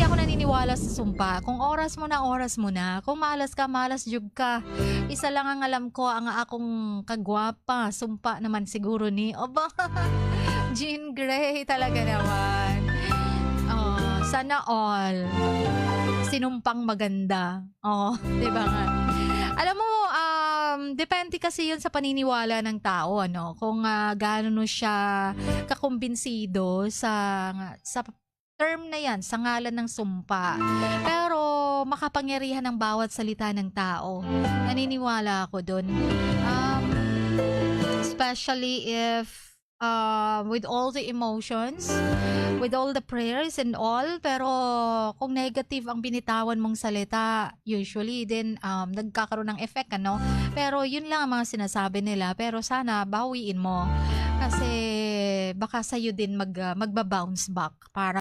ako naniniwala sa sumpa. Kung oras mo na. Kung malas ka, malas jud ka. Isa lang ang alam ko, ang akong kagwapa. Sumpa naman siguro ni, aba, Jean Grey talaga naman. Oh, sana all. Sinumpang maganda. Oh, 'di ba nga? Alam mo, depende kasi 'yun sa paniniwala ng tao ano, kung gaano siya kakumbinsido sa term na 'yan, sa ngalan ng sumpa. Pero makapangyarihan ang bawat salita ng tao. Naniniwala ako dun. Especially if with all the emotions, with all the prayers and all, pero kung negative ang binitawan mong salita, usually din nagkakaroon ng effect ano. Pero yun lang ang mga sinasabi nila, pero sana bawiin mo kasi baka sa'yo din magba-bounce back para